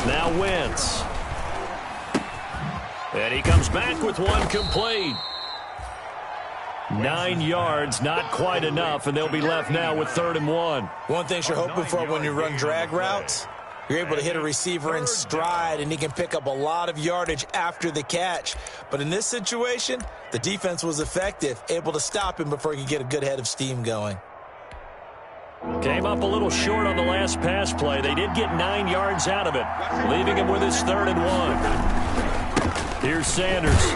Now Wentz. And he comes back with one complete. 9 yards, not quite enough, and they'll be left now with 3rd and 1. One thing you're hoping for when you run drag routes, you're able to hit a receiver in stride, and he can pick up a lot of yardage after the catch. But in this situation, the defense was effective, able to stop him before he could get a good head of steam going. Came up a little short on the last pass play. They did get 9 yards out of it, leaving him with his 3rd and 1. Here's Sanders.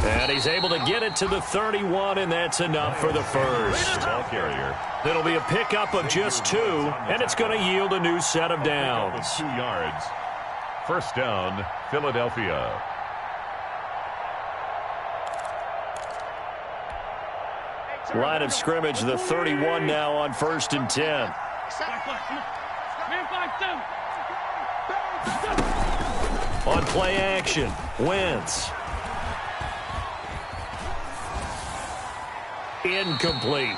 And he's able to get it to the 31, and that's enough for the first. It'll be a pickup of just 2, and it's going to yield a new set of downs. 2 yards. First down, Philadelphia. Line of scrimmage, the 31 now on 1st and 10. On play action, Wentz. Incomplete.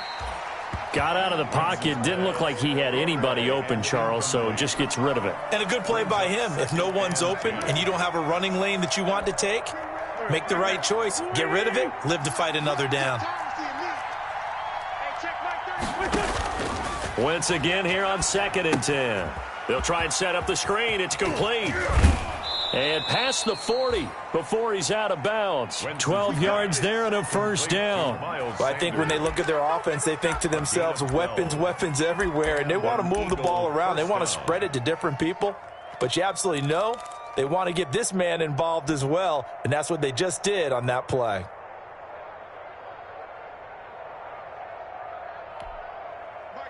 Got out of the pocket. Didn't look like he had anybody open, Charles, so just gets rid of it. And a good play by him. If no one's open and you don't have a running lane that you want to take, make the right choice. Get rid of it. Live to fight another down. Wentz again here on 2nd and 10. They'll try and set up the screen. It's complete. And past the 40 before he's out of bounds. 12 yards there and a first down. Well, I think when they look at their offense, they think to themselves, weapons, weapons everywhere, and they want to move the ball around. They want to spread it to different people. But you absolutely know they want to get this man involved as well, and that's what they just did on that play.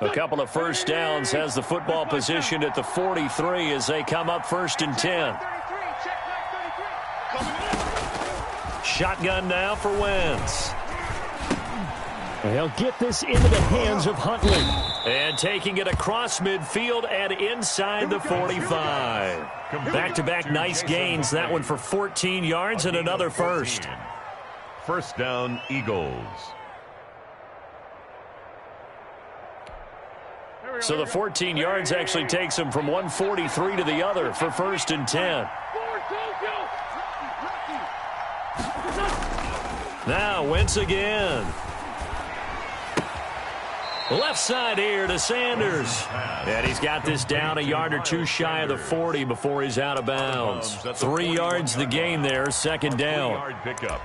A couple of first downs, has the football positioned at the 43 as they come up 1st and 10. Shotgun now for Wentz. He'll get this into the hands of Huntley. And taking it across midfield and inside the 45. Back-to-back nice gains. That one for 14 yards and another first. First down, Eagles. So the 14 yards actually takes him from 143 to the other for 1st and 10. Now Wentz again. Left side here to Sanders. And he's got this down a yard or 2 shy of the 40 before he's out of bounds. 3 yards the gain there, 2nd down. 3-yard pickup.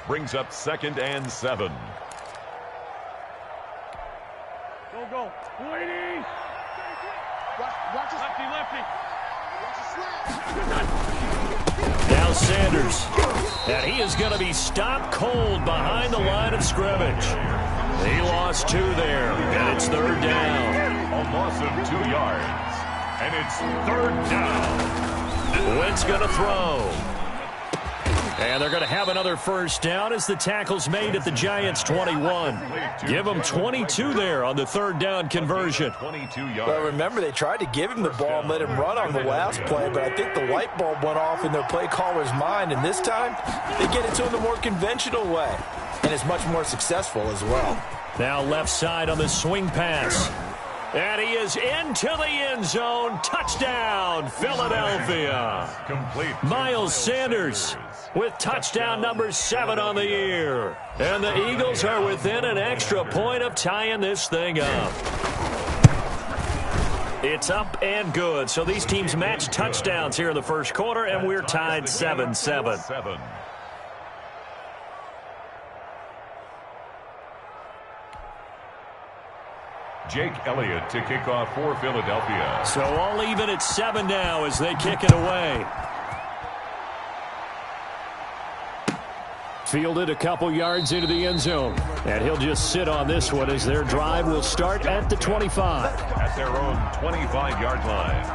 Brings up 2nd and 7. Go. Lady. Lefty. Now Sanders. And he is going to be stopped cold behind the line of scrimmage. He lost 2 there, and it's 3rd down. A loss of 2 yards. And it's 3rd down. Wentz going to throw. And they're going to have another first down as the tackle's made at the Giants' 21. Give them 22 there on the 3rd down conversion. 22 yards. Well, remember, they tried to give him the ball and let him run on the last play, but I think the light bulb went off in their play caller's mind, and this time they get it to him the more conventional way, and it's much more successful as well. Now left side on the swing pass. And he is into the end zone. Touchdown, Philadelphia. Complete. Miles Sanders with touchdown number 7 on the year. And the Eagles are within an extra point of tying this thing up. It's up and good. So these teams match touchdowns here in the first quarter, and we're tied 7-7. Jake Elliott to kick off for Philadelphia. So all even at 7 now as they kick it away. Fielded a couple yards into the end zone. And he'll just sit on this one as their drive will start at the 25. At their own 25-yard line.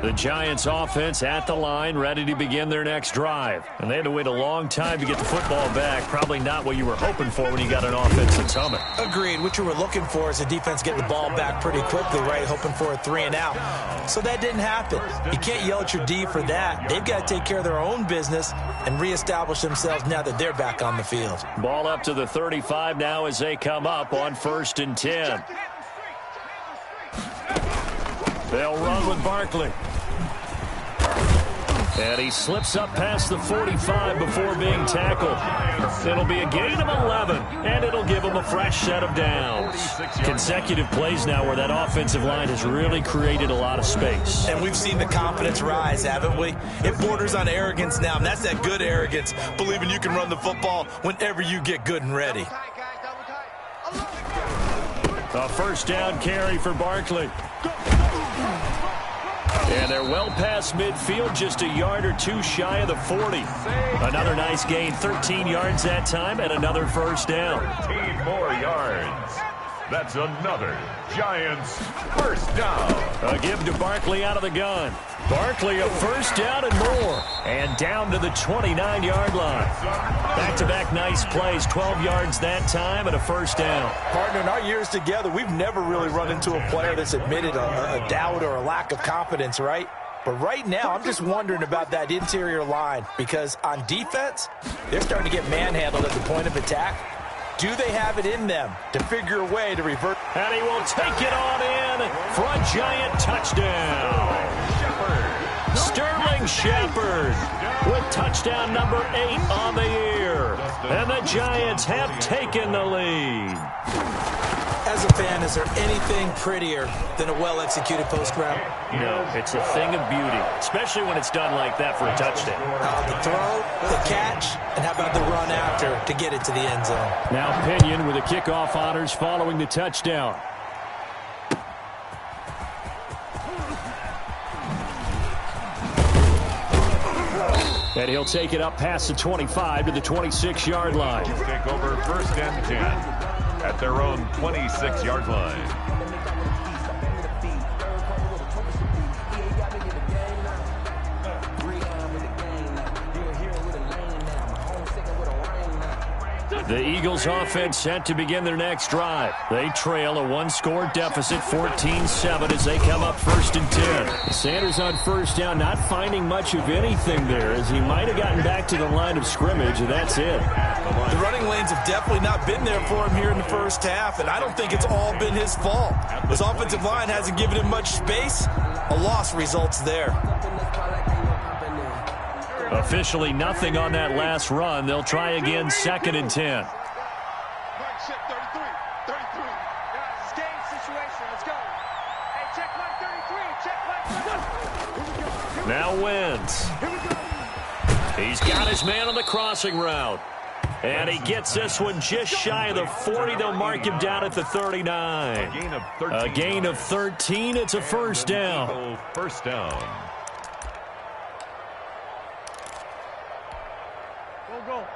The Giants offense at the line, ready to begin their next drive. And they had to wait a long time to get the football back. Probably not what you were hoping for when you got an offense that's humming. Agreed. What you were looking for is a defense getting the ball back pretty quickly, right? Hoping for a 3-and-out. So that didn't happen. You can't yell at your D for that. They've got to take care of their own business and reestablish themselves now that they're back on the field. Ball up to the 35 now as they come up on 1st and 10. They'll run with Barkley. And he slips up past the 45 before being tackled. It'll be a gain of 11, and it'll give him a fresh set of downs. Consecutive plays now where that offensive line has really created a lot of space. And we've seen the confidence rise, haven't we? It borders on arrogance now, and that's that good arrogance, believing you can run the football whenever you get good and ready. A first down carry for Barkley. And they're well past midfield, just a yard or two shy of the 40. Another nice gain, 13 yards that time, and another first down. 13 more yards. That's another Giants first down. A give to Barkley out of the gun. Barkley a first down and more. And down to the 29-yard line. Back-to-back nice plays, 12 yards that time and a first down. Partner, in our years together, we've never really run into a player that's admitted a doubt or a lack of confidence, right? But right now, I'm just wondering about that interior line because on defense, they're starting to get manhandled at the point of attack. Do they have it in them to figure a way to revert? And he will take it on in for a Giant touchdown. Sterling Shepard with touchdown number 8 on the year. And the Giants have taken the lead. As a fan, is there anything prettier than a well-executed post route? No, it's a thing of beauty, especially when it's done like that for a touchdown. The throw, the catch, and how about the run after to get it to the end zone? Now Pinion with the kickoff honors following the touchdown. And he'll take it up past the 25 to the 26-yard line. Take over 1st and 10 at their own 26-yard line. The Eagles offense set to begin their next drive. They trail a one-score deficit, 14-7, as they come up 1st and 10. Sanders on first down, not finding much of anything there, as he might have gotten back to the line of scrimmage, and that's it. The running lanes have definitely not been there for him here in the first half, and I don't think it's all been his fault. His offensive line hasn't given him much space. A loss results there. Officially nothing on that last run. They'll try again 2nd and 10. Now Wentz. He's got his man on the crossing route. And he gets this one just shy of the 40. They'll mark him down at the 39. A gain of 13. It's a first down. First down. Go. 180.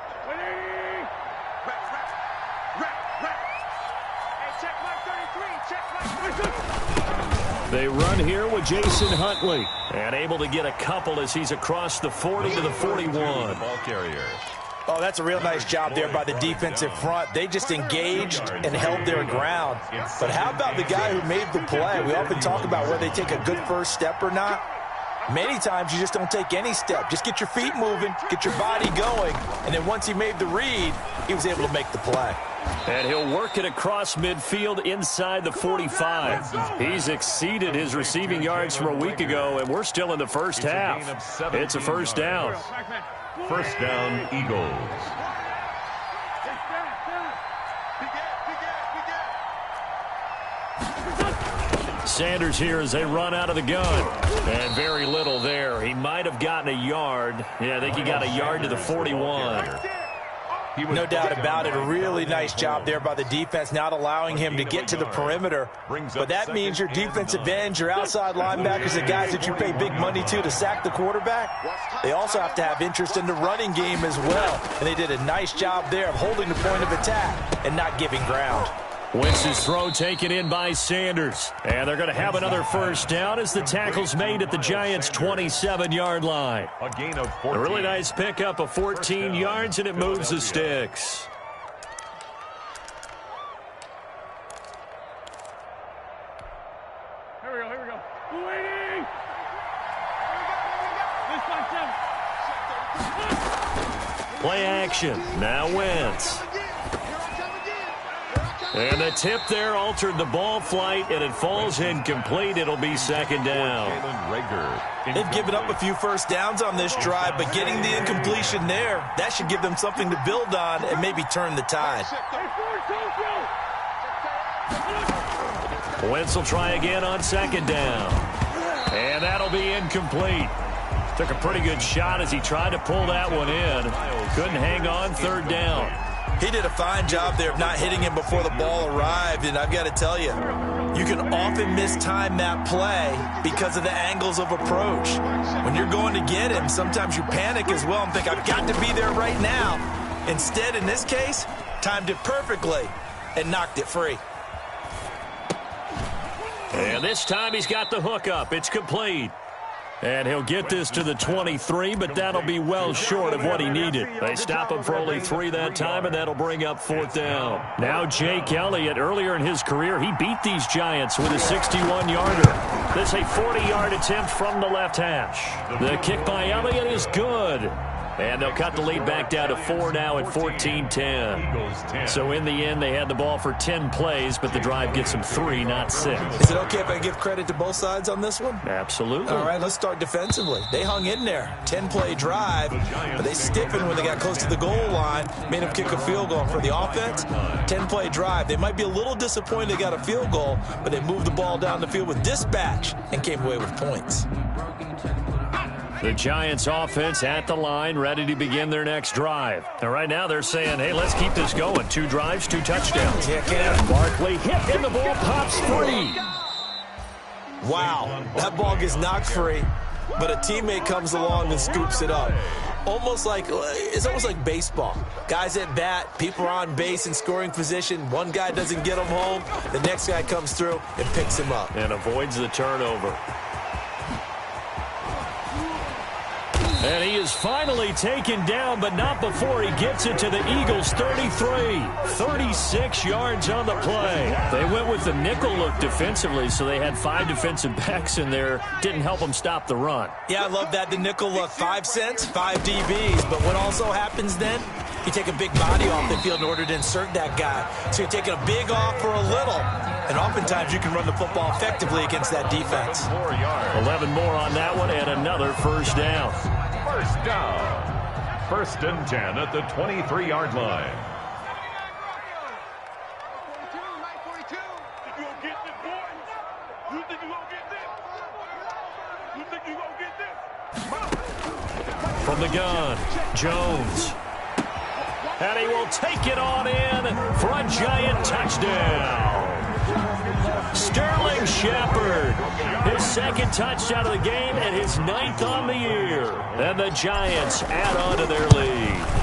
Hey, check my 33. Check my 33. They run here with Jason Huntley. And able to get a couple as he's across the 40 to the 41. Ball carrier. Oh, that's a real nice job there by the defensive front. They just engaged and held their ground. But how about the guy who made the play? We often talk about whether they take a good first step or not. Many times you just don't take any step. Just get your feet moving, get your body going, and then once he made the read, he was able to make the play. And he'll work it across midfield inside the 45. He's exceeded his receiving yards from a week ago, and we're still in the first half. It's a first down. First down, Eagles. Sanders here as they run out of the gun. And very little there. He might have gotten a yard. Yeah, I think he got a yard to the 41. No doubt about it. A really nice job there by the defense, not allowing him to get to the perimeter. But that means your defensive ends, your outside linebackers, the guys that you pay big money to sack the quarterback, they also have to have interest in the running game as well. And they did a nice job there of holding the point of attack and not giving ground. Wentz's throw taken in by Sanders. And they're going to have another first down as the tackle's made at the Giants' 27-yard line. A gain of 14. A really nice pickup of 14 yards, and it moves the sticks. Here we go. Waiting! This time, Play action. Now Wentz. And the tip there altered the ball flight, and it falls incomplete. It'll be second down. They've given up a few first downs on this drive, but getting the incompletion there, that should give them something to build on and maybe turn the tide. Wentz will try again on second down. And that'll be incomplete. Took a pretty good shot as he tried to pull that one in. Couldn't hang on, third down. He did a fine job there of not hitting him before the ball arrived, and I've got to tell you, you can often mistime that play because of the angles of approach. When you're going to get him, sometimes you panic as well and think, I've got to be there right now. Instead, in this case, timed it perfectly and knocked it free. And this time he's got the hook up. It's complete. And he'll get this to the 23, but that'll be well short of what he needed. They stop him for only 3 that time, and that'll bring up fourth down. Now Jake Elliott, earlier in his career, he beat these Giants with a 61-yarder. This is a 40-yard attempt from the left hash. The kick by Elliott is good. And they'll cut the lead back down to 4 now at 14-10. So in the end, they had the ball for 10 plays, but the drive gets them 3, not 6. Is it okay if I give credit to both sides on this one? Absolutely. All right, let's start defensively. They hung in there. 10-play drive, but they stiffened when they got close to the goal line, made them kick a field goal. For the offense, 10-play drive. They might be a little disappointed they got a field goal, but they moved the ball down the field with dispatch and came away with points. The Giants offense at the line, ready to begin their next drive. And right now they're saying, hey, let's keep this going. 2 drives, 2 touchdowns. Yeah, Barkley hit, and the ball pops free. Wow, that ball gets knocked free, but a teammate comes along and scoops it up. It's almost like baseball. Guys at bat, people are on base in scoring position. One guy doesn't get him home. The next guy comes through and picks him up. And avoids the turnover. And he is finally taken down, but not before he gets it to the Eagles' 33. 36 yards on the play. They went with the nickel look defensively, so they had 5 defensive backs in there. Didn't help them stop the run. Yeah, I love that. The nickel look, 5 cents, 5 DBs. But what also happens then? You take a big body off the field in order to insert that guy. So you're taking a big off for a little. And oftentimes you can run the football effectively against that defense. 11 more on that one and another first down. First down. 1st and 10 at the 23-yard line. From the gun, Jones. And he will take it on in for a Giant touchdown. Sterling Shepard, his 2nd touchdown of the game and his 9th on the year. And the Giants add on to their lead.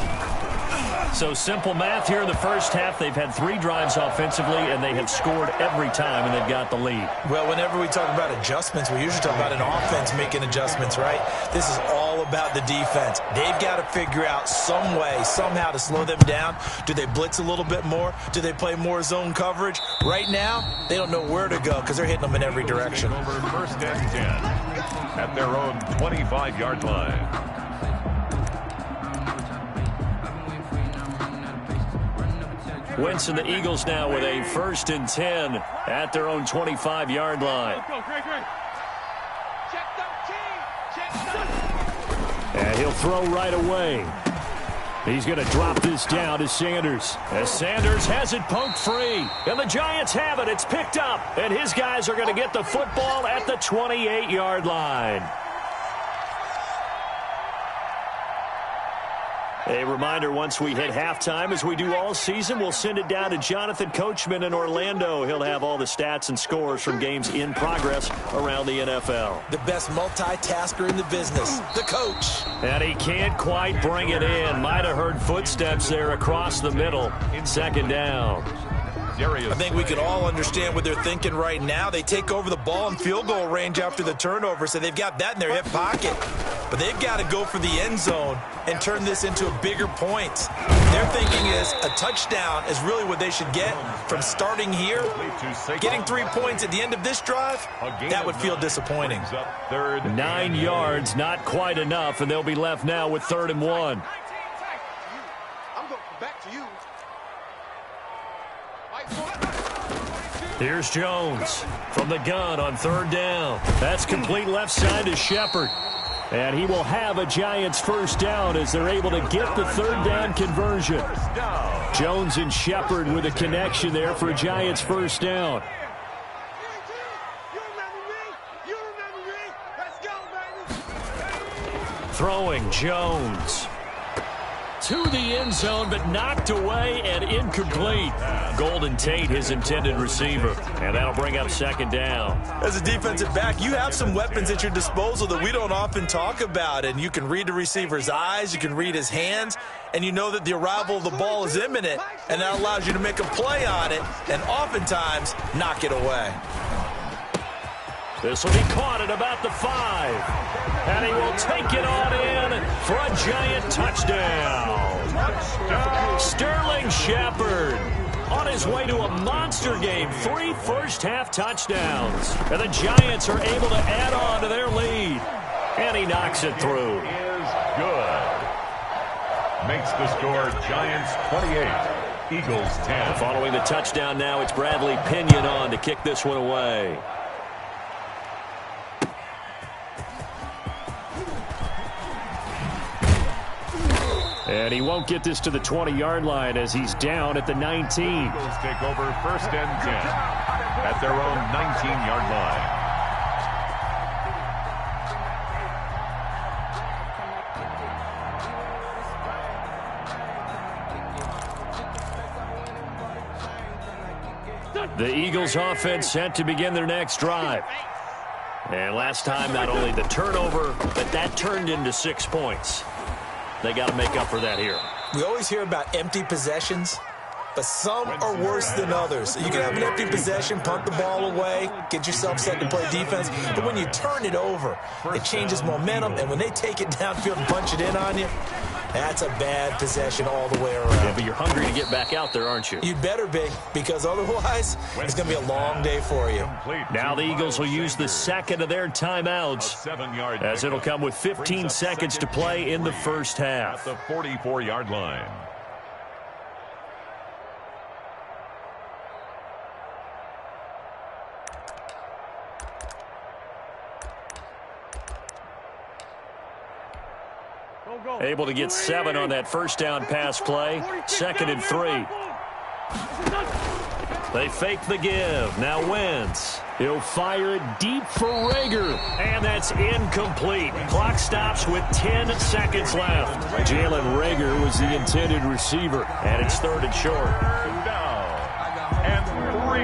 So simple math here in the first half. They've had 3 drives offensively, and they have scored every time, and they've got the lead. Well, whenever we talk about adjustments, we usually talk about an offense making adjustments, right? This is all about the defense. They've got to figure out some way, somehow to slow them down. Do they blitz a little bit more? Do they play more zone coverage? Right now, they don't know where to go because they're hitting them in every direction. Over 1st and 10 at their own 25-yard line. Wentz and the Eagles now with a 1st and 10 at their own 25-yard line. And he'll throw right away. He's going to drop this down to Sanders. As Sanders has it poked free. And the Giants have it. It's picked up. And his guys are going to get the football at the 28-yard line. A reminder, once we hit halftime, as we do all season, we'll send it down to Jonathan Coachman in Orlando. He'll have all the stats and scores from games in progress around the NFL. The best multitasker in the business, the coach. And he can't quite bring it in. Might have heard footsteps there across the middle. 2nd down. Darius I think we can all understand what they're thinking right now. They take over the ball in field goal range after the turnover, so they've got that in their hip pocket. But they've got to go for the end zone and turn this into a bigger point. Their thinking is a touchdown is really what they should get from starting here. Getting 3 points at the end of this drive, that would feel disappointing. 9 yards, not quite enough, and they'll be left now with 3rd and 1. I'm going back to you. Here's Jones from the gun on 3rd down. That's complete left side to Shepard. And he will have a Giants 1st down as they're able to get the 3rd down conversion. Jones and Shepard with a connection there for a Giants 1st down. You remember me? Let's go, baby. Throwing Jones to the end zone, but knocked away and incomplete. Golden Tate, his intended receiver. And that'll bring up 2nd down. As a defensive back, you have some weapons at your disposal that we don't often talk about. And you can read the receiver's eyes, you can read his hands, and you know that the arrival of the ball is imminent. And that allows you to make a play on it and oftentimes knock it away. This will be caught at about the 5. And he will take it on in for a Giant touchdown. Sterling Shepard on his way to a monster game. 3 first-half touchdowns. And the Giants are able to add on to their lead. And he knocks it through. Is good. Makes the score Giants 28, Eagles 10. Following the touchdown now, it's Bradley Pinion on to kick this one away. And he won't get this to the 20-yard line as he's down at the 19. Eagles take over 1st and 10 at their own 19-yard line. The Eagles offense set to begin their next drive. And last time, not only the turnover, but that turned into 6 points. They got to make up for that here. We always hear about empty possessions, but some are worse than others. You can have an empty possession, punt the ball away, get yourself set to play defense, but when you turn it over, it changes momentum, and when they take it downfield and punch it in on you, that's a bad possession all the way around. Yeah, but you're hungry to get back out there, aren't you? You better be, because otherwise, it's going to be a long day for you. Now the Eagles will use the 2nd of their timeouts, as it'll come with 15 seconds to play in the 1st half. At the 44-yard line. Able to get 7 on that 1st down pass play. 2nd and 3. They fake the give. Now Wentz. He'll fire it deep for Reagor. And that's incomplete. Clock stops with 10 seconds left. Jalen Reagor was the intended receiver. And it's 3rd and short. Down. And 3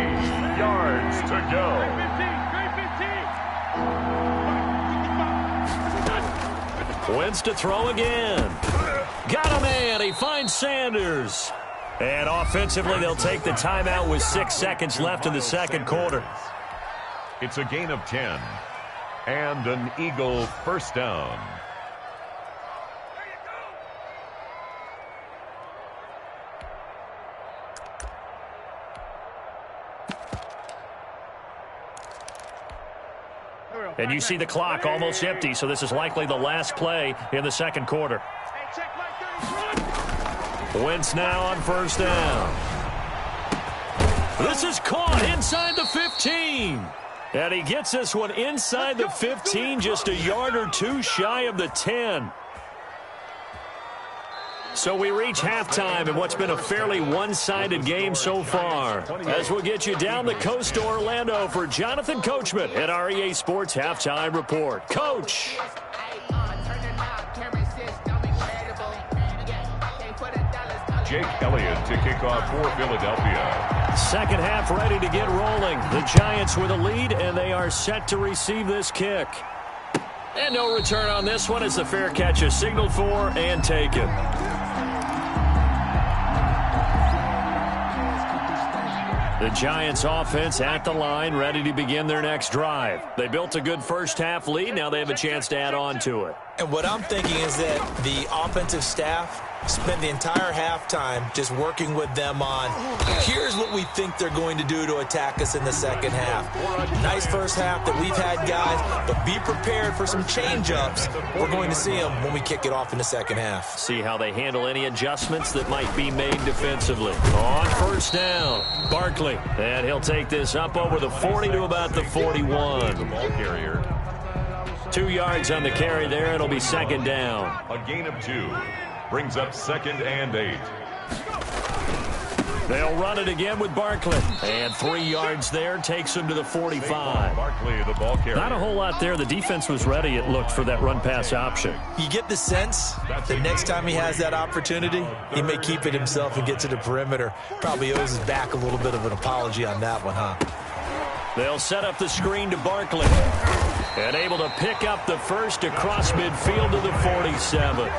yards to go. Wentz to throw again. Got him in. He finds Sanders. And offensively, they'll take the timeout with 6 seconds left in the 2nd quarter. It's a gain of 10. And an Eagle 1st down. And you see the clock almost empty, so this is likely the last play in the 2nd quarter. Wentz now on 1st down. This is caught inside the 15. And he gets this one inside the 15, just a yard or 2 shy of the 10. So we reach halftime in what's been a fairly one-sided game so far. As we'll get you down the coast to Orlando for Jonathan Coachman at our EA Sports Halftime Report. Coach! Jake Elliott to kick off for Philadelphia. 2nd half ready to get rolling. The Giants with a lead, and they are set to receive this kick. And no return on this one as the fair catch is signaled for and taken. The Giants offense at the line, ready to begin their next drive. They built a good first-half lead. Now they have a chance to add on to it. And what I'm thinking is that the offensive staff spent the entire halftime just working with them on, here's what we think they're going to do to attack us in the second half. Nice first half that we've had, guys, but be prepared for some change-ups. We're going to see them when we kick it off in the second half. See how they handle any adjustments that might be made defensively. On first down, Barkley. And he'll take this up over the 40 to about the 41. The ball carrier. 2 yards on the carry there. It'll be second down. A gain of 2. Brings up 2nd and 8. They'll run it again with Barkley. And 3 yards there takes him to the 45. Barkley, the ball carrier. Not a whole lot there. The defense was ready, it looked, for that run-pass option. You get the sense that next time he has that opportunity, he may keep it himself and get to the perimeter. Probably owes his back a little bit of an apology on that one, huh? They'll set up the screen to Barkley. And able to pick up the first across midfield to the 47.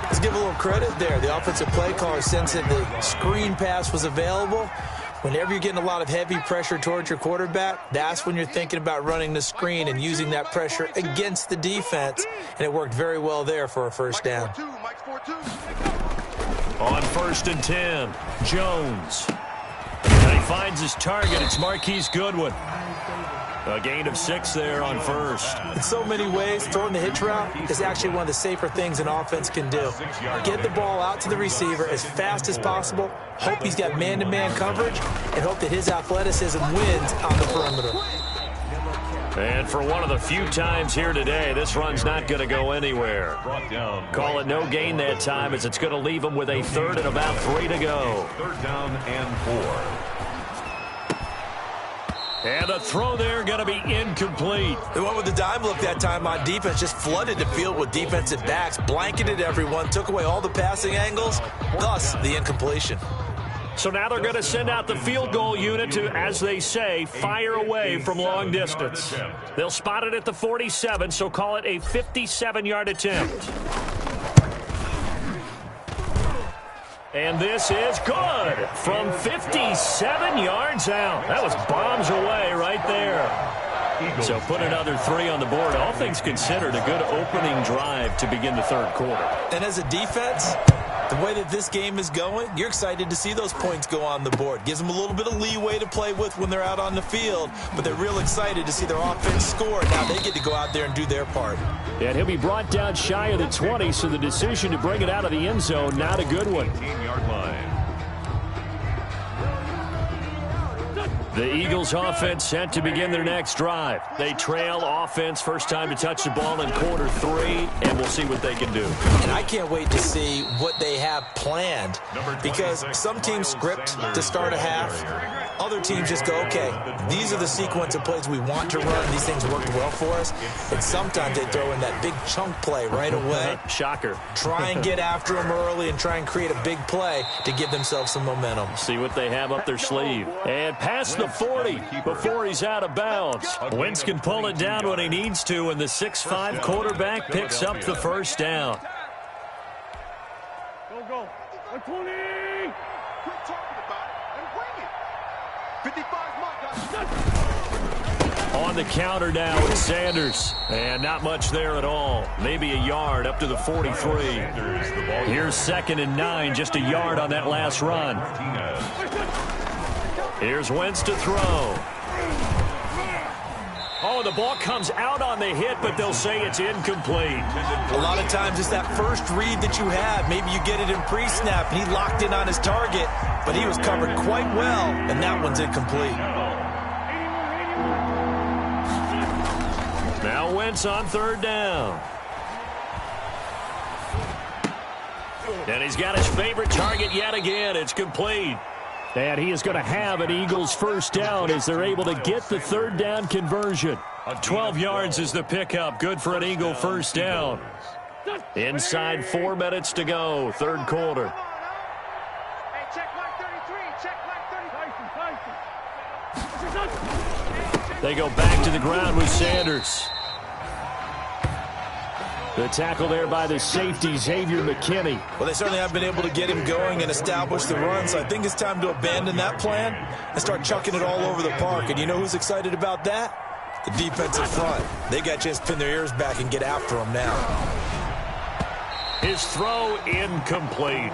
Let's give a little credit there. The offensive play caller sensed that the screen pass was available. Whenever you're getting a lot of heavy pressure towards your quarterback, that's when you're thinking about running the screen and using that pressure against the defense. And it worked very well there for a first down. On 1st and 10, Jones. And he finds his target. It's Marquise Goodwin. A gain of 6 there on first. In so many ways, throwing the hitch route is actually one of the safer things an offense can do. Get the ball out to the receiver as fast as possible, hope he's got man-to-man coverage, and hope that his athleticism wins on the perimeter. And for one of the few times here today, this run's not going to go anywhere. Call it no gain that time, as it's going to leave him with a 3rd and about 3 to go. 3rd down and 4. And the throw there going to be incomplete. They went with the dime look that time on defense, just flooded the field with defensive backs, blanketed everyone, took away all the passing angles, thus the incompletion. So now they're going to send out the field goal unit to, as they say, fire away from long distance. They'll spot it at the 47, so call it a 57-yard attempt. And this is good from 57 yards out. That was bombs away right there. So put another 3 on the board. All things considered, a good opening drive to begin the 3rd quarter. And as a defense, the way that this game is going, you're excited to see those points go on the board. Gives them a little bit of leeway to play with when they're out on the field, but they're real excited to see their offense score. Now they get to go out there and do their part. And he'll be brought down shy of the 20, so the decision to bring it out of the end zone, not a good one. 18-yard line. The Eagles offense set to begin their next drive. They trail offense, first time to touch the ball in quarter 3, and we'll see what they can do. And I can't wait to see what they have planned, because some teams script to start a half. Other teams just go, okay, these are the sequence of plays we want to run. These things worked well for us. And sometimes they throw in that big chunk play right away. Shocker. Try and get after them early and try and create a big play to give themselves some momentum. See what they have up their sleeve. And past the 40 before he's out of bounds. Wentz can pull it down when he needs to, and the 6'5" quarterback picks up the first down. Go. 120. Quit talking about it and bring it. 55's my guy. On the counter now with Sanders. And not much there at all. Maybe a yard up to the 43. Here's 2nd and 9, just a yard on that last run. Here's Wentz to throw. Oh, the ball comes out on the hit, but they'll say it's incomplete. A lot of times it's that first read that you have. Maybe you get it in pre-snap, and he locked in on his target, but he was covered quite well, and that one's incomplete. Now Wentz on 3rd down. And he's got his favorite target yet again. It's complete. And he is going to have an Eagles first down as they're able to get the 3rd down conversion. 12 yards is the pickup. Good for an Eagle first down. Inside 4 minutes to go, 3rd quarter. Hey, check mark 33. Check mark 33. They go back to the ground with Sanders. The tackle there by the safety, Xavier McKinney. Well, they certainly have been able to get him going and establish the run, so I think it's time to abandon that plan and start chucking it all over the park. And you know who's excited about that? The defensive front. They got a chance to pin their ears back and get after him now. His throw incomplete.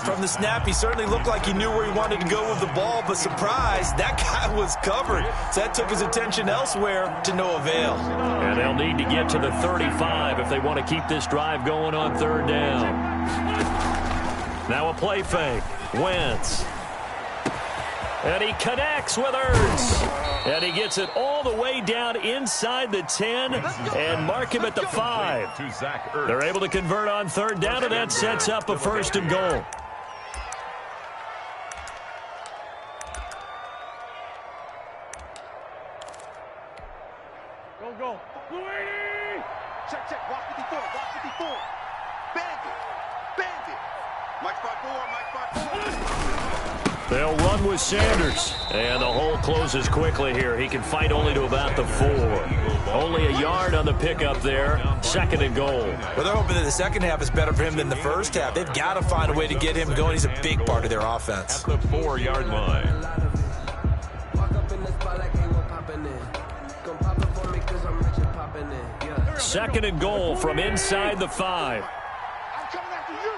From the snap, he certainly looked like he knew where he wanted to go with the ball, but surprise, that guy was covered. So that took his attention elsewhere to no avail. And they'll need to get to the 35 if they want to keep this drive going on third down. Now a play fake. Wentz. And he connects with Ertz. And he gets it all the way down inside the 10 and mark him at the 5. They're able to convert on third down, and that sets up a 1st and goal. Go. Check. Watch 54. Bandit. Mike 5-4. They'll run with Sanders. And the hole closes quickly here. He can fight only to about the 4. Only a yard on the pickup there. 2nd and goal. Well, they're hoping that the second half is better for him than the first half. They've got to find a way to get him going. He's a big part of their offense. At the 4-yard line. 2nd and goal from inside the 5. I'm coming after you.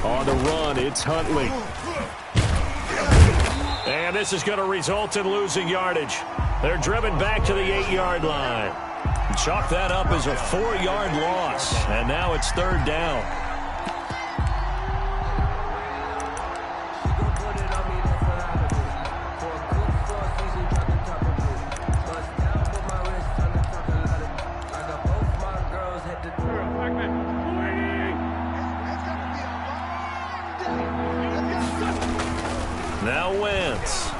On the run, it's Huntley. And this is going to result in losing yardage. They're driven back to the 8-yard line. Chalk that up as a 4-yard loss. And now it's third down. Now Wentz.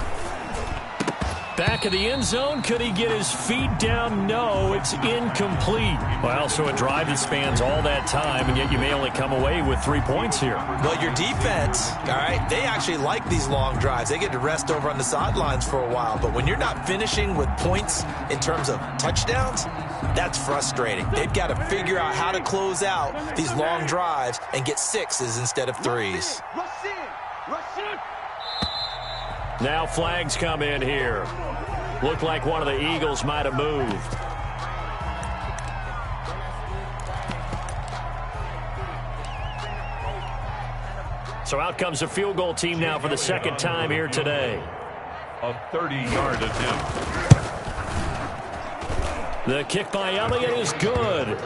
Back of the end zone. Could he get his feet down? No, it's incomplete. Well, so a drive that spans all that time, and yet you may only come away with 3 points here. Well, your defense, all right, they actually like these long drives. They get to rest over on the sidelines for a while. But when you're not finishing with points in terms of touchdowns, that's frustrating. They've got to figure out how to close out these long drives and get 6s instead of 3s. Rush in. Now flags come in here. Looked like one of the Eagles might have moved. So out comes the field goal team now for the 2nd time here today. A 30-yard attempt. The kick by Elliott is good.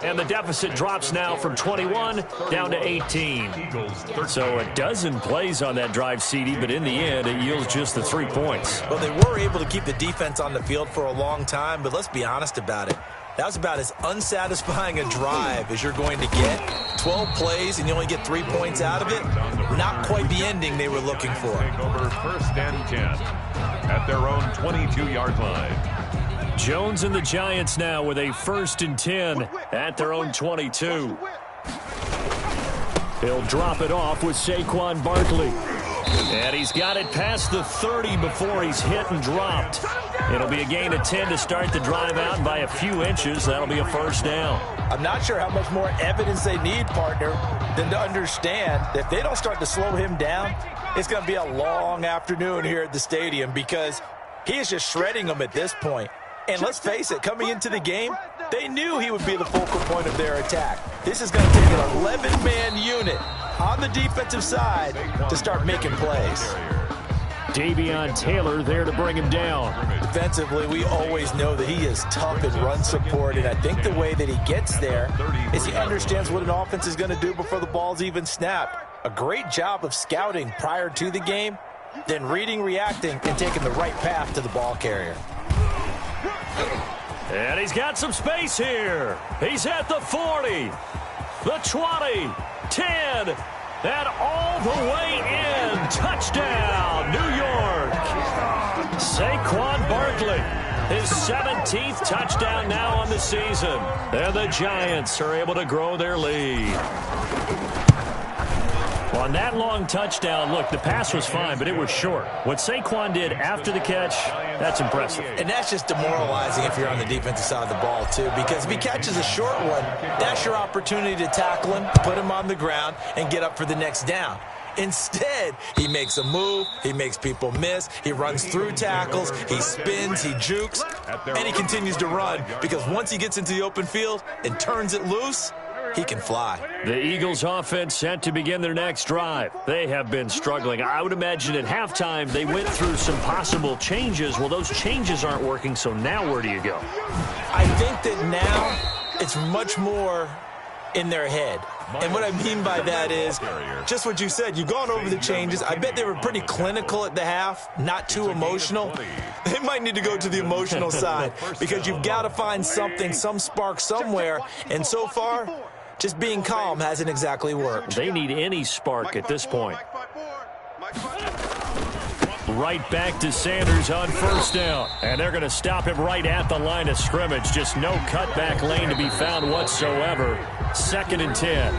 And the deficit drops now from 21 down to 18. So a dozen plays on that drive, CD, but in the end, it yields just the 3 points. Well, they were able to keep the defense on the field for a long time, but let's be honest about it. That was about as unsatisfying a drive as you're going to get. 12 plays and you only get 3 points out of it. Not quite the ending they were looking for. Take over 1st and 10 at their own 22-yard line. Jones and the Giants now with a 1st and 10 at their own 22. He'll drop it off with Saquon Barkley. And he's got it past the 30 before he's hit and dropped. It'll be a gain of 10 to start the drive out, and by a few inches, that'll be a 1st down. I'm not sure how much more evidence they need, partner, than to understand that if they don't start to slow him down, it's going to be a long afternoon here at the stadium because he is just shredding them at this point. And let's face it, coming into the game, they knew he would be the focal point of their attack. This is going to take an 11-man unit on the defensive side to start making plays. Davion Taylor there to bring him down. Defensively, we always know that he is tough in run support, and I think the way that he gets there is he understands what an offense is going to do before the ball's even snapped. A great job of scouting prior to the game, then reading, reacting, and taking the right path to the ball carrier. And he's got some space here. He's at the 40, the 20, 10, and all the way in. Touchdown, New York. Saquon Barkley, his 17th touchdown now on the season. And the Giants are able to grow their lead. On that long touchdown, look, the pass was fine, but it was short. What Saquon did after the catch, that's impressive. And that's just demoralizing if you're on the defensive side of the ball, too, because if he catches a short one, that's your opportunity to tackle him, put him on the ground, and get up for the next down. Instead, he makes a move, he makes people miss, he runs through tackles, he spins, he jukes, and he continues to run because once he gets into the open field and turns it loose, he can fly. The Eagles offense set to begin their next drive. They have been struggling. I would imagine at halftime they went through some possible changes. Well, those changes aren't working, so now where do you go? I think that now it's much more in their head. And what I mean by that is just what you said. You've gone over the changes. I bet they were pretty clinical at the half, not too emotional. They might need to go to the emotional side because you've got to find something, some spark somewhere. And so far, just being calm hasn't exactly worked. They need any spark at this point. Right back to Sanders on first down. And they're going to stop him right at the line of scrimmage. Just no cutback lane to be found whatsoever. 2nd and 10.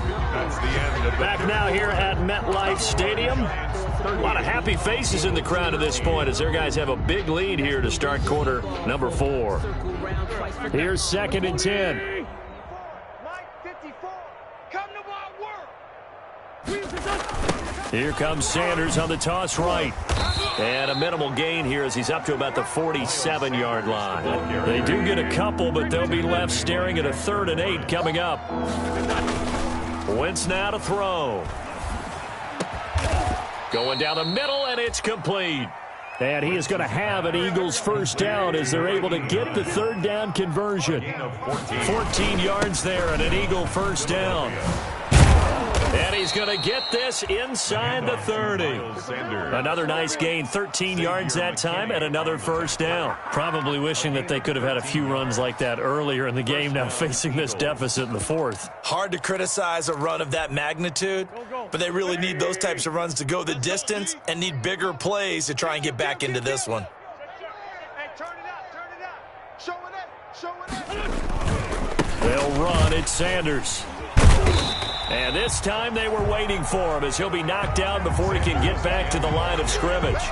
Back now here at MetLife Stadium. A lot of happy faces in the crowd at this point as their guys have a big lead here to start quarter number 4. Here's 2nd and 10. Here comes Sanders on the toss right. And a minimal gain here as he's up to about the 47-yard line. They do get a couple, but they'll be left staring at a 3rd and 8 coming up. Wentz now to throw. Going down the middle, and it's complete. And he is going to have an Eagles first down as they're able to get the 3rd down conversion. 14 yards there and an Eagle first down. And he's going to get this inside the 30. Another nice gain, 13 yards that time, and another first down. Probably wishing that they could have had a few runs like that earlier in the game, now facing this deficit in the 4th. Hard to criticize a run of that magnitude, but they really need those types of runs to go the distance and need bigger plays to try and get back into this one. They'll run it, Sanders. And this time they were waiting for him as he'll be knocked down before he can get back to the line of scrimmage.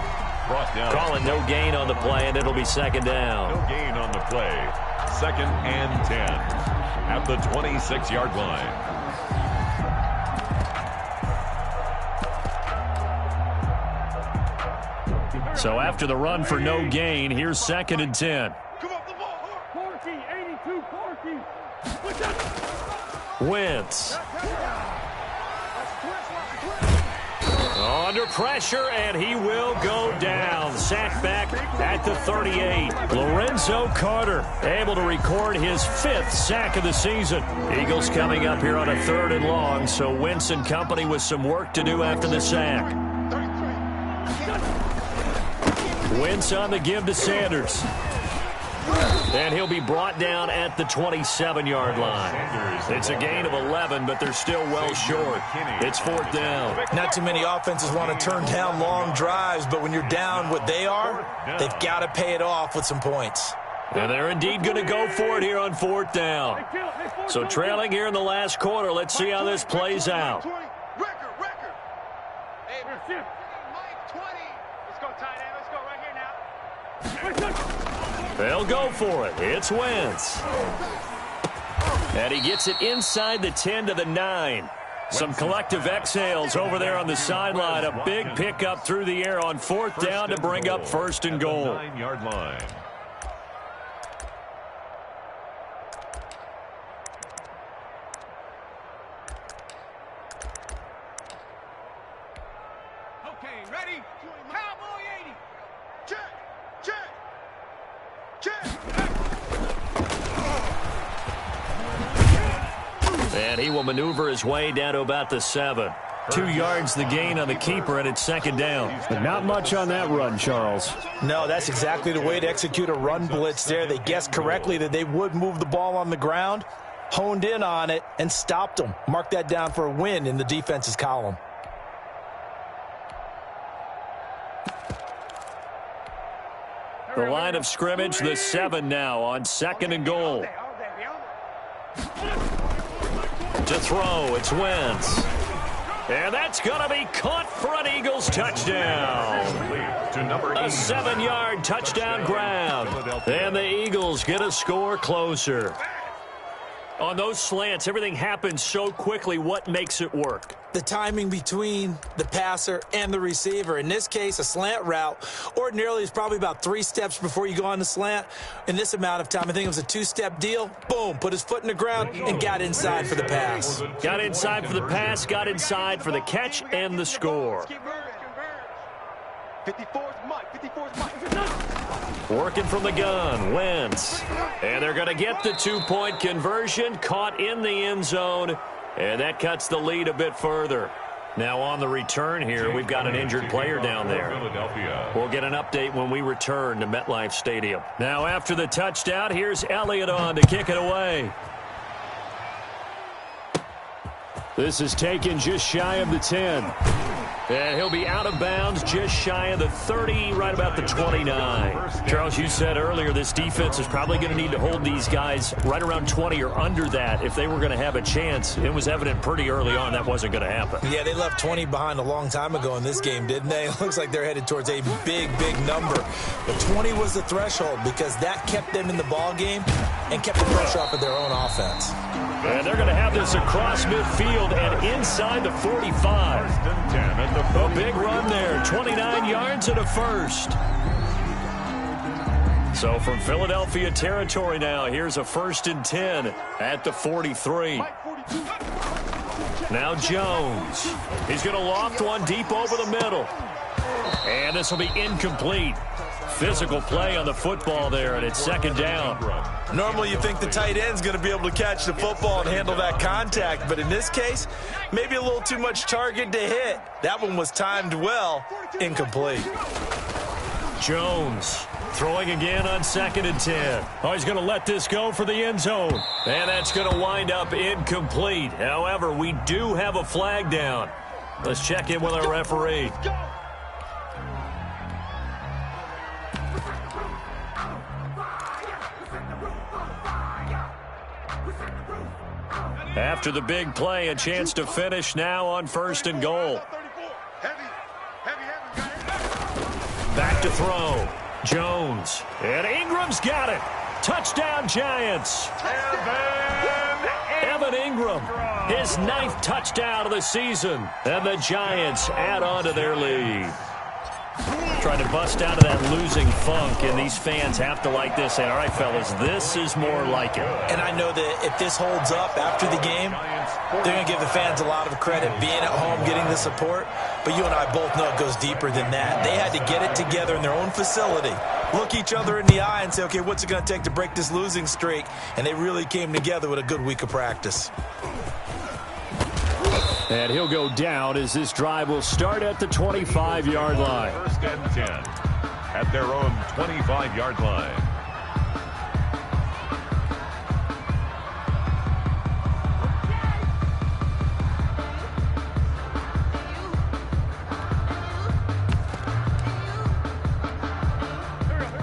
Calling no gain on the play, and it'll be 2nd down. No gain on the play. 2nd and 10 at the 26-yard line. So after the run for no gain, here's 2nd and 10. Wentz. Under pressure, and he will go down. Sacked back at the 38. Lorenzo Carter able to record his 5th sack of the season. Eagles coming up here on a 3rd and long, so Wentz and company with some work to do after the sack. Wentz on the give to Sanders. And he'll be brought down at the 27-yard line. It's a gain of 11, but they're still well short. It's 4th down. Not too many offenses want to turn down long drives, but when you're down what they are, they've got to pay it off with some points. And they're indeed going to go for it here on 4th down. So trailing here in the last quarter, let's see how this plays out. They'll go for it. It's Wentz. And he gets it inside the 10 to the 9. Some collective exhales over there on the sideline. A big pickup through the air on 4th down to bring up 1st and goal. 9-yard line. Okay, ready? Cowboy 80. Check, check. And he will maneuver his way down to about the 7. 2 yards the gain on the keeper, and it's 2nd down. But not much on that run, Charles. No, that's exactly the way to execute a run blitz there. They guessed correctly that they would move the ball on the ground, honed in on it, and stopped them. Mark that down for a win in the defense's column. The line of scrimmage, the 7 now on 2nd and goal. To throw, it's Wentz. And that's going to be caught for an Eagles touchdown. A 7-yard touchdown grab. And the Eagles get a score closer. On those slants, everything happens so quickly. What makes it work? The timing between the passer and the receiver. In this case, a slant route ordinarily is probably about 3 steps before you go on the slant. In this amount of time, I think it was a 2-step deal. Boom, put his foot in the ground and got inside for the pass. Got inside for the pass, got inside for the catch and the score. 54's Mike. Working from the gun, Wentz. And they're going to get the 2-point conversion, caught in the end zone, and that cuts the lead a bit further. Now on the return here, we've got an injured player down there. We'll get an update when we return to MetLife Stadium. Now after the touchdown, here's Elliott on to kick it away. This is taken just shy of the 10. And he'll be out of bounds just shy of the 30, right about the 29. Charles, you said earlier this defense is probably going to need to hold these guys right around 20 or under that if they were going to have a chance. It was evident pretty early on that wasn't going to happen. Yeah, they left 20 behind a long time ago in this game, didn't they? It looks like they're headed towards a big, big number. But 20 was the threshold because that kept them in the ball game and kept the pressure off of their own offense. And they're going to have this across midfield and inside the 45. A big run there, 29 yards and a first. So from Philadelphia territory now, here's a 1st and 10 at the 43. Now Jones. He's going to loft one deep over the middle. And this will be incomplete. Physical play on the football there, and it's 2nd down. Normally you think the tight end's going to be able to catch the football and handle that contact, but in this case, maybe a little too much target to hit. That one was timed well, incomplete. Jones throwing again on 2nd and 10. Oh, he's going to let this go for the end zone. And that's going to wind up incomplete. However, we do have a flag down. Let's check in with our referee. After the big play, a chance to finish now on 1st and goal. Back to throw. Jones. And Ingram's got it. Touchdown, Giants. Evan Ingram. His 9th touchdown of the season. And the Giants add on to their lead. Trying to bust out of that losing funk, and these fans have to like this. And all right, fellas, this is more like it. And I know that if this holds up after the game, they're going to give the fans a lot of credit being at home, getting the support. But you and I both know it goes deeper than that. They had to get it together in their own facility, look each other in the eye and say, okay, what's it going to take to break this losing streak? And they really came together with a good week of practice. And he'll go down as this drive will start at the 25-yard line. 1st and 10 at their own 25-yard line.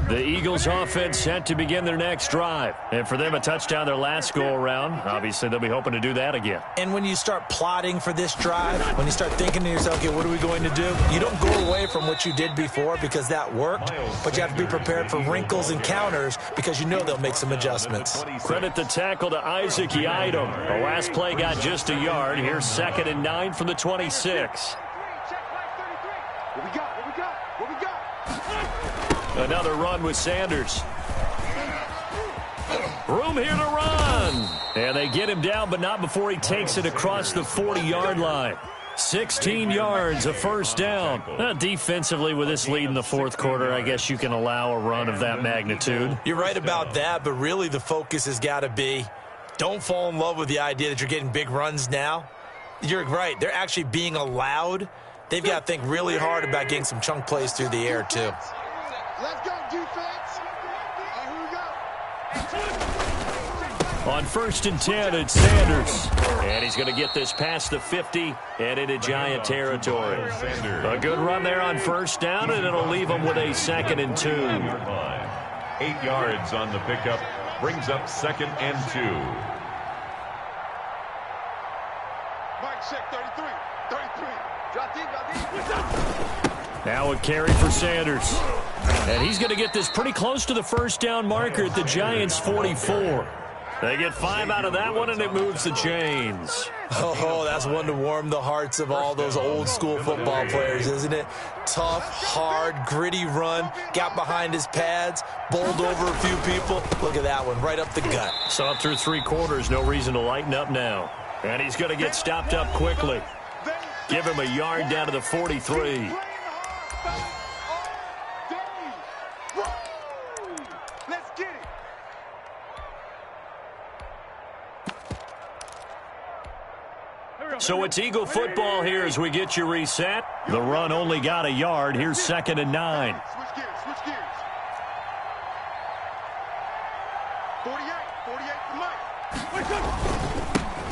The Eagles offense set to begin their next drive. And for them, a touchdown their last go-around. Obviously, they'll be hoping to do that again. And when you start plotting for this drive, when you start thinking to yourself, okay, what are we going to do? You don't go away from what you did before because that worked, but you have to be prepared for wrinkles and counters because you know they'll make some adjustments. Credit the tackle to Isaac Yiadom. The last play got just a yard. Here's 2nd and 9 from the 26. What we got? Another run with Sanders. Room here to run. And they get him down, but not before he takes it across the 40-yard line. 16 yards, a 1st down. Defensively, with this lead in the 4th quarter, I guess you can allow a run of that magnitude. You're right about that, but really the focus has got to be don't fall in love with the idea that you're getting big runs now. You're right. They're actually being allowed. They've got to think really hard about getting some chunk plays through the air, too. Let's go, defense. Here we go. On 1st and 10, it's Sanders. And he's going to get this past the 50 and into Giant territory. A good run there on 1st down, and it'll leave him with a 2nd and 2. 8 yards on the pickup. Brings up 2nd and 2. check, 33. 33. Drop deep. Now a carry for Sanders. And he's going to get this pretty close to the first down marker at the Giants' 44. They get 5 out of that one, and it moves the chains. Oh, that's one to warm the hearts of all those old-school football players, isn't it? Tough, hard, gritty run, got behind his pads, bowled over a few people. Look at that one, right up the gut. So up through 3 quarters, no reason to lighten up now. And he's going to get stopped up quickly. Give him a yard down to the 43. Let's get it. So it's Eagle football here as we get you reset. The run only got a yard. Here's 2nd and 9. Switch gears. 48 for Mike.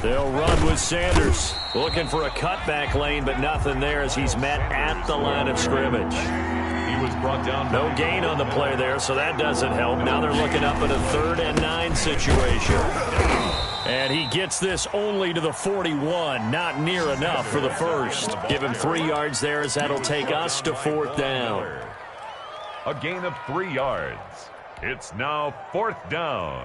They'll run with Sanders. Looking for a cutback lane, but nothing there as he's met at the line of scrimmage. He was brought down. No gain on the play there, so that doesn't help. Now they're looking up at a 3rd and 9 situation. And he gets this only to the 41. Not near enough for the first. Give him 3 yards there as that'll take us to 4th down. A gain of 3 yards. It's now 4th down.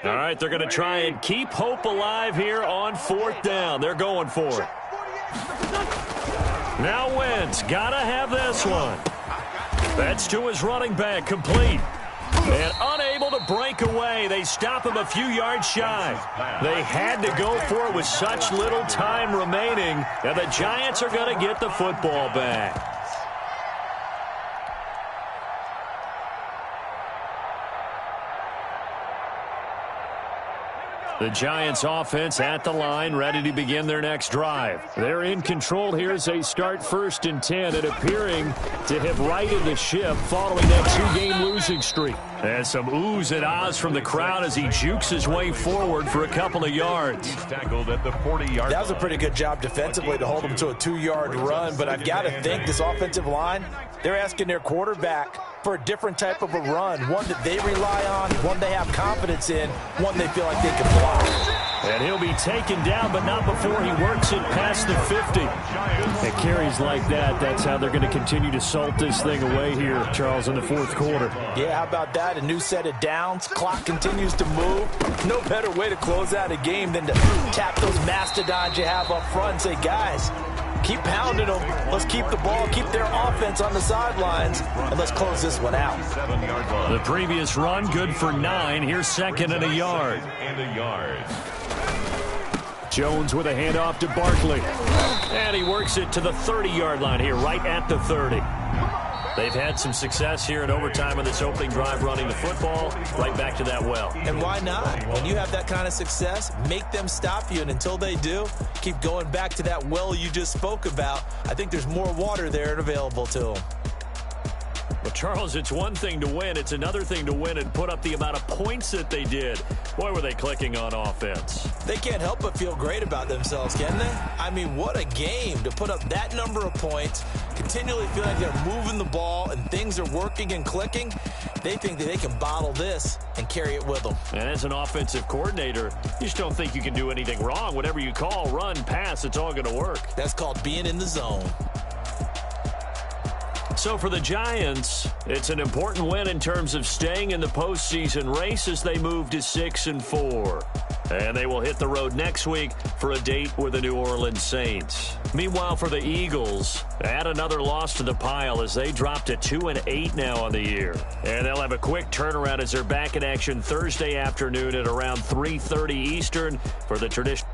All right, they're going to try and keep hope alive here on 4th down. They're going for it. Now Wentz, got to have this one. That's to his running back, complete. And unable to break away. They stop him a few yards shy. They had to go for it with such little time remaining. And the Giants are going to get the football back. The Giants offense at the line, ready to begin their next drive. They're in control here as they start 1st and 10 and appearing to have righted the ship following that 2-game losing streak. And some oohs and ahs from the crowd as he jukes his way forward for a couple of yards. He's tackled at the 40-yard. That was a pretty good job defensively to hold him to a 2-yard run, but I've got to think this offensive line, they're asking their quarterback for a different type of a run, one that they rely on, one they have confidence in, one they feel like they can block. And he'll be taken down, but not before he works it past the 50. And carries like that, that's how they're going to continue to salt this thing away here, Charles, in the 4th quarter. Yeah, how about that? A new set of downs. Clock continues to move. No better way to close out a game than to tap those mastodons you have up front and say, guys, keep pounding them. Let's keep the ball, keep their offense on the sidelines, and let's close this one out. The previous run, good for 9. Here's 2nd and a yard. Jones with a handoff to Barkley. And he works it to the 30-yard line here, right at the 30. They've had some success here in overtime on this opening drive running the football. Right back to that well. And why not? When you have that kind of success, make them stop you. And until they do, keep going back to that well you just spoke about. I think there's more water there and available to them. Well, Charles, it's one thing to win. It's another thing to win and put up the amount of points that they did. Boy, were they clicking on offense. They can't help but feel great about themselves, can they? I mean, what a game to put up that number of points, continually feel like they're moving the ball and things are working and clicking. They think that they can bottle this and carry it with them. And as an offensive coordinator, you just don't think you can do anything wrong. Whatever you call, run, pass, it's all going to work. That's called being in the zone. So for the Giants, it's an important win in terms of staying in the postseason race as they move to 6-4. And they will hit the road next week for a date with the New Orleans Saints. Meanwhile, for the Eagles, add another loss to the pile as they drop to 2-8 now on the year. And they'll have a quick turnaround as they're back in action Thursday afternoon at around 3:30 Eastern for the traditional